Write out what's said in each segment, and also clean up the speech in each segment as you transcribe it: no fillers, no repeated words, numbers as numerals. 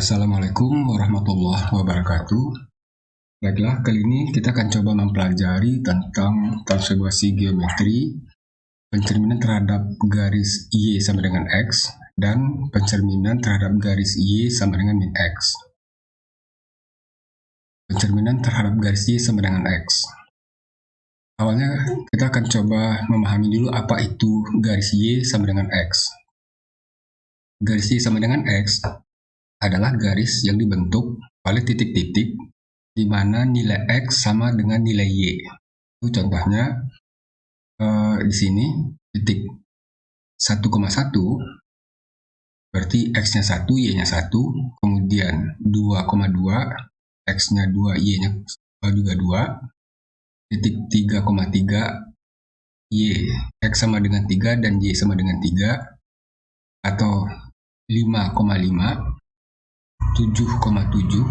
Assalamualaikum warahmatullahi wabarakatuh. Baiklah, kali ini kita akan coba mempelajari tentang transformasi geometri, pencerminan terhadap garis Y sama dengan X, dan pencerminan terhadap garis Y sama dengan min X. Pencerminan terhadap garis Y sama dengan X. Awalnya kita akan coba memahami dulu apa itu garis Y sama dengan X. Garis Y sama dengan X adalah garis yang dibentuk oleh titik-titik di mana nilai X sama dengan nilai Y. Itu contohnya di sini titik 1,1 berarti X-nya 1, Y-nya 1, kemudian 2,2, X-nya 2, Y-nya juga 2, titik 3,3, Y, X sama dengan 3 dan Y sama dengan 3, atau 5,5, 7,7,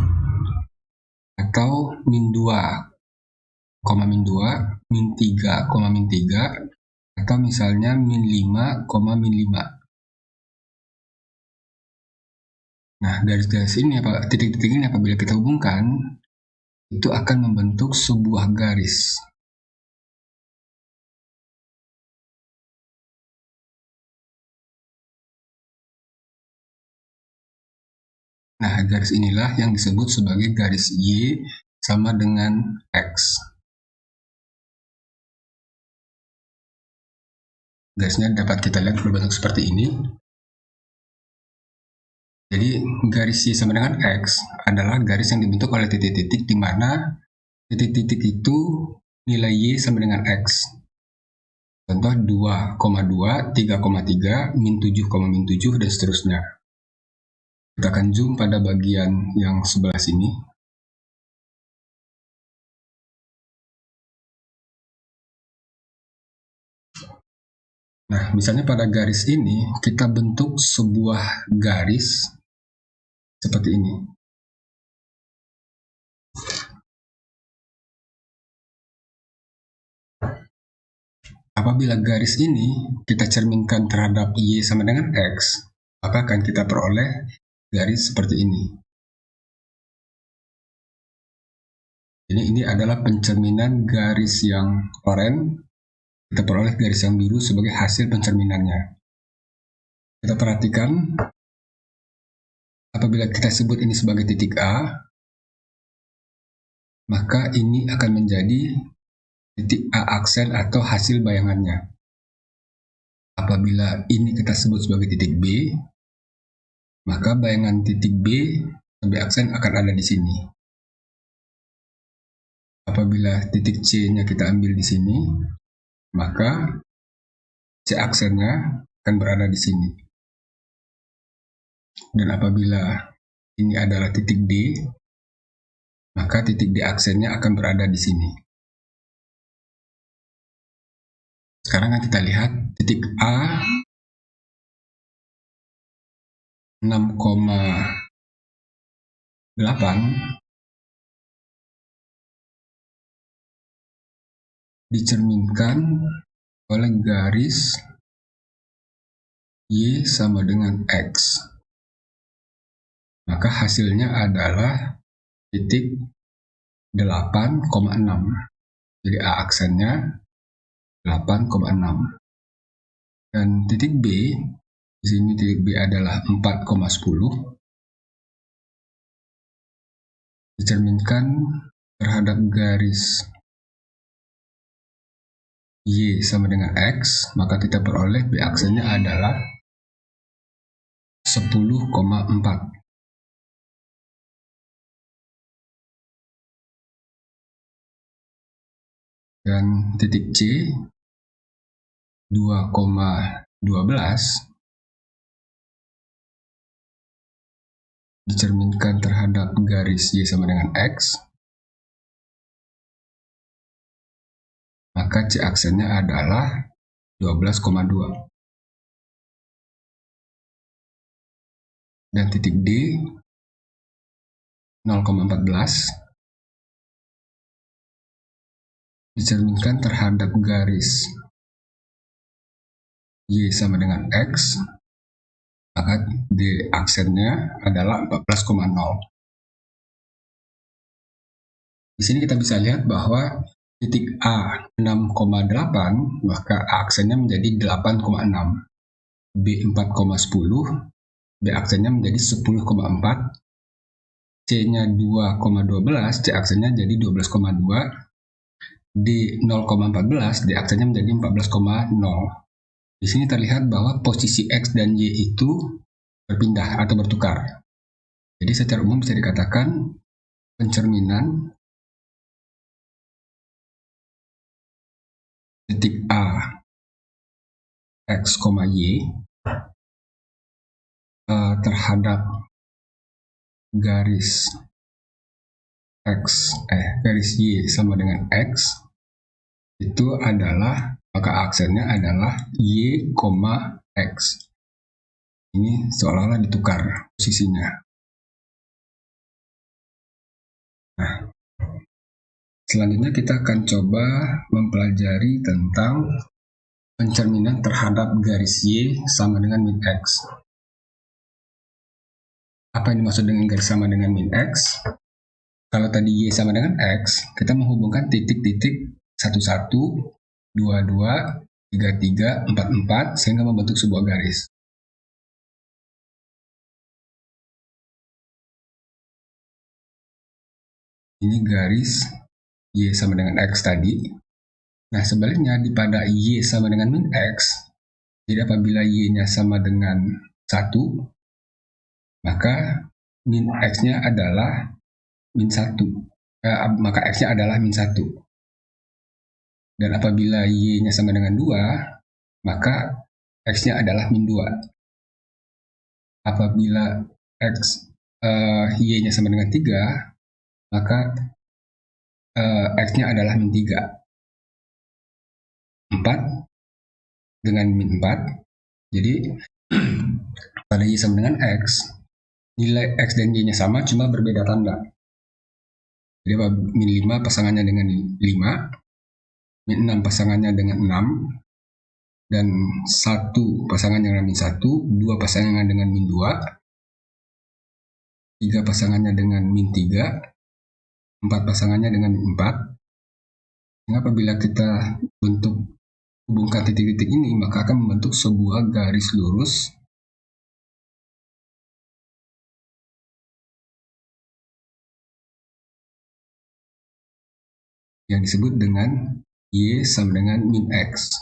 atau min 2, min 2, min 3, min 3, atau misalnya min 5, min 5. Nah, garis-garis ini, titik-titik ini apabila kita hubungkan, itu akan membentuk sebuah garis. Nah, garis inilah yang disebut sebagai garis Y sama dengan X. Garisnya dapat kita lihat berbentuk seperti ini. Jadi garis Y sama dengan X adalah garis yang dibentuk oleh titik-titik di mana titik-titik itu nilai Y sama dengan X. Contoh 2,2, 3,3, min 7, min 7, dan seterusnya. Kita akan zoom pada bagian yang sebelah sini. Nah, misalnya pada garis ini kita bentuk sebuah garis seperti ini. Apabila garis ini kita cerminkan terhadap Y sama dengan X, maka akan kita peroleh garis seperti ini. Jadi ini adalah pencerminan garis yang oranye, kita peroleh garis yang biru sebagai hasil pencerminannya. Kita perhatikan, apabila kita sebut ini sebagai titik A, maka ini akan menjadi titik A aksen atau hasil bayangannya. Apabila ini kita sebut sebagai titik B, maka bayangan titik B sampai aksen akan ada di sini. Apabila titik C-nya kita ambil di sini, maka C aksennya akan berada di sini. Dan apabila ini adalah titik D, maka titik D aksennya akan berada di sini. Sekarang kita lihat titik A 6,8 dicerminkan oleh garis Y sama dengan X. Maka hasilnya adalah titik 8,6. Jadi A aksennya 8,6. Dan titik B, di sini titik B adalah 4,10. Dicerminkan terhadap garis Y sama dengan X, maka kita peroleh B aksennya adalah 10,4. Dan titik C 2,12 dicerminkan terhadap garis Y sama dengan X, maka C aksennya adalah 12,2. Dan titik D 0,14 dicerminkan terhadap garis Y sama dengan X, maka D aksennya adalah 14,0. Di sini kita bisa lihat bahwa titik A 6,8, maka A aksennya menjadi 8,6. B 4,10, B aksennya menjadi 10,4, C-nya 2,12, C aksennya jadi 12,2, D 0,14, D aksennya menjadi 14,0. Di sini terlihat bahwa posisi X dan Y itu berpindah atau bertukar. Jadi secara umum bisa dikatakan pencerminan titik A X, Y terhadap garis Y sama dengan X itu adalah, maka aksennya adalah Y, X. Ini seolah-olah ditukar posisinya. Nah, selanjutnya kita akan coba mempelajari tentang pencerminan terhadap garis Y sama dengan min X. Apa yang dimaksud dengan garis sama dengan min X? Kalau tadi Y sama dengan X, kita menghubungkan titik-titik 11, 22, 33, 44 sehingga membentuk sebuah garis. Ini garis Y sama dengan X tadi. Nah, sebaliknya pada Y sama dengan min X, jadi apabila Y-nya sama dengan 1, maka min X-nya adalah min 1. Maka X-nya adalah min 1. Dan apabila Y-nya sama dengan 2, maka X-nya adalah min 2. Apabila Y-nya sama dengan 3, maka X-nya adalah min 3. 4 dengan min 4. Jadi pada Y sama dengan X, nilai X dan Y-nya sama, cuma berbeda tanda. Jadi min 5 pasangannya dengan 5, min 6 pasangannya dengan 6, dan 1 pasangannya dengan min 1, 2 pasangannya dengan min 2, 3 pasangannya dengan min 3, 4 pasangannya dengan min 4. Nah, apabila kita hubungkan titik-titik ini, maka akan membentuk sebuah garis lurus yang disebut dengan Y sama dengan min X.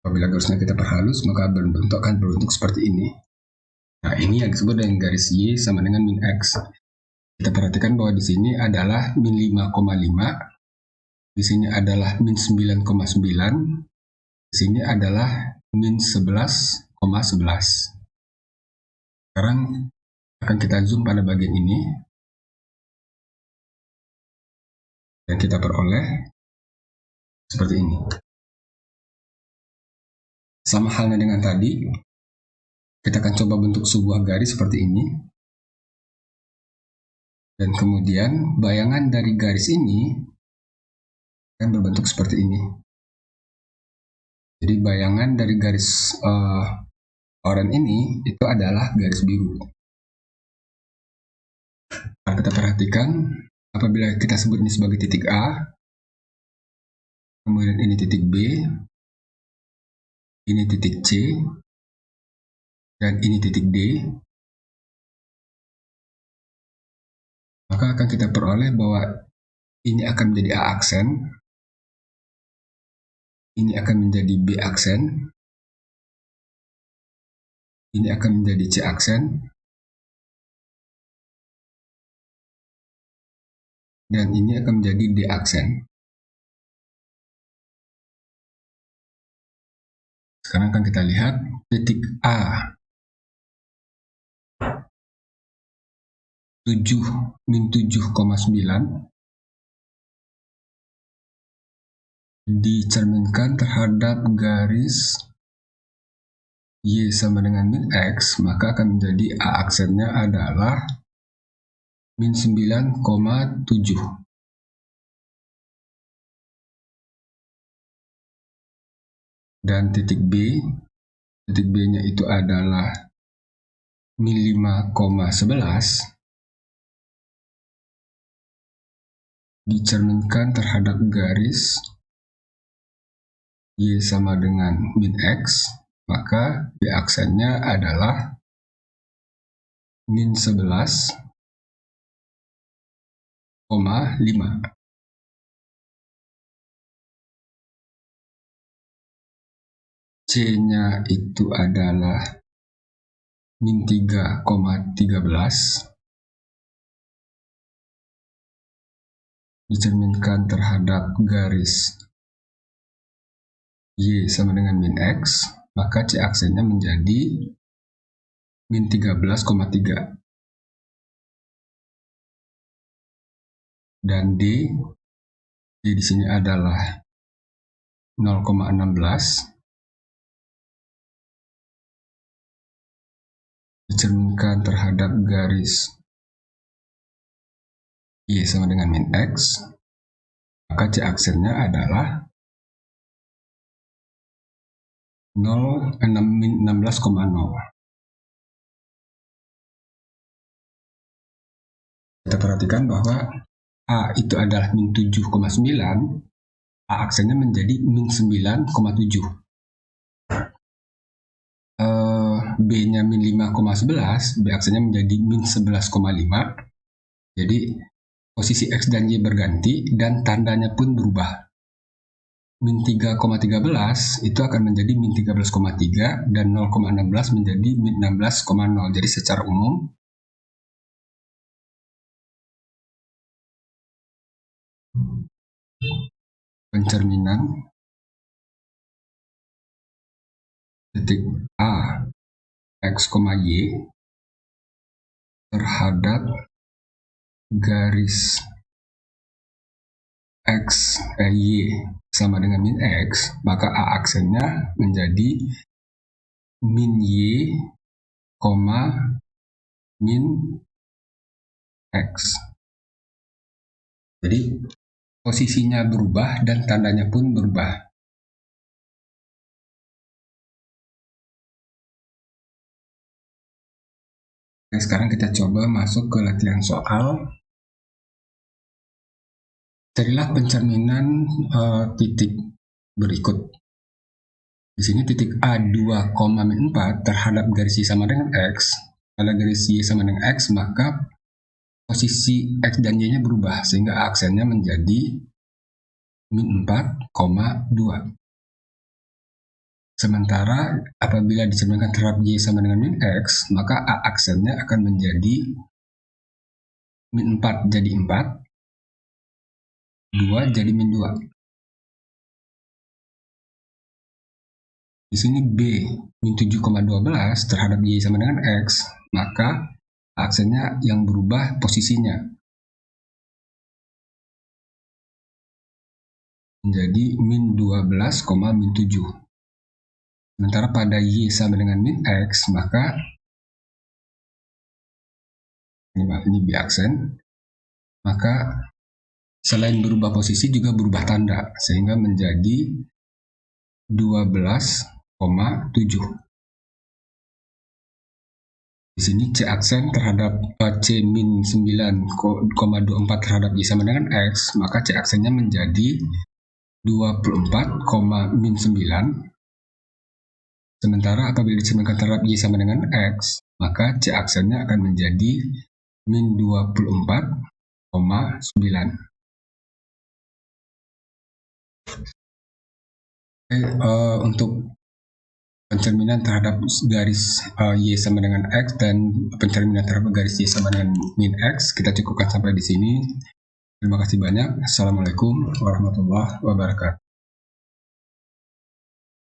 Apabila garisnya kita perhalus, maka akan berbentuk seperti ini. Nah, ini yang disebut dengan garis Y sama dengan min X. Kita perhatikan bahwa di sini adalah min 5,5, di sini adalah min 9,9, di sini adalah min 11,11. Sekarang akan kita zoom pada bagian ini, dan kita peroleh seperti ini. Sama halnya dengan tadi, kita akan coba bentuk sebuah garis seperti ini. Dan kemudian bayangan dari garis ini akan berbentuk seperti ini. Jadi bayangan dari garis oranye ini itu adalah garis biru. Nah, kita perhatikan, apabila kita sebut ini sebagai titik A, kemudian ini titik B, ini titik C, dan ini titik D, maka akan kita peroleh bahwa ini akan menjadi A aksen, ini akan menjadi B aksen, ini akan menjadi C aksen, dan ini akan menjadi D aksen. Sekarang akan kita lihat titik A 7, min 7,9 dicerminkan terhadap garis Y sama dengan min X, maka akan menjadi A aksennya adalah min 9,7. Dan titik B titik B-nya itu adalah min 5,11 dicerminkan terhadap garis Y sama dengan min X, maka B aksennya adalah min 11,5. C-nya itu adalah min 3,13 dicerminkan terhadap garis Y sama dengan min X, maka C aksennya menjadi min 13,3. Dan D di sini adalah 0,16 dicerminkan terhadap garis Y sama dengan min X, maka C aksennya adalah min 16,0. Kita perhatikan bahwa A itu adalah min 7,9, A aksennya menjadi min 9,7. B-nya min 5,11, B aksennya menjadi min 11,5. Jadi posisi X dan Y berganti dan tandanya pun berubah. Min 3,13 itu akan menjadi min 13,3 dan 0,16 menjadi min 16,0. Jadi secara umum pencerminan titik A X, Y terhadap garis Y sama dengan min X, maka A aksennya menjadi min Y, min X. Jadi posisinya berubah dan tandanya pun berubah. Oke, sekarang kita coba masuk ke latihan soal. Carilah pencerminan titik berikut. Di sini titik A2, min 4 terhadap garis Y sama dengan X. Pada garis Y sama dengan X, maka posisi X dan Y-nya berubah, sehingga aksennya menjadi min 4,2. Sementara apabila dicerminkan terhadap Y sama dengan min X, maka A aksennya akan menjadi min 4 jadi 4, 2 jadi min 2. Di sini B min 7,12 terhadap Y sama dengan X, maka aksennya yang berubah posisinya menjadi min 12, min 7. Sementara pada Y sama dengan min X, maka ini B aksen, maka selain berubah posisi juga berubah tanda, sehingga menjadi 12,7. Di sini C aksen terhadap C min 9,24 terhadap Y sama dengan X, maka C aksennya menjadi 24, min 9. Sementara apabila dicerminkan terhadap Y sama dengan X, maka C aksennya akan menjadi min 24,9. Untuk pencerminan terhadap garis Y sama dengan X dan pencerminan terhadap garis Y sama dengan min X, kita cukupkan sampai di sini. Terima kasih banyak. Assalamualaikum warahmatullahi wabarakatuh.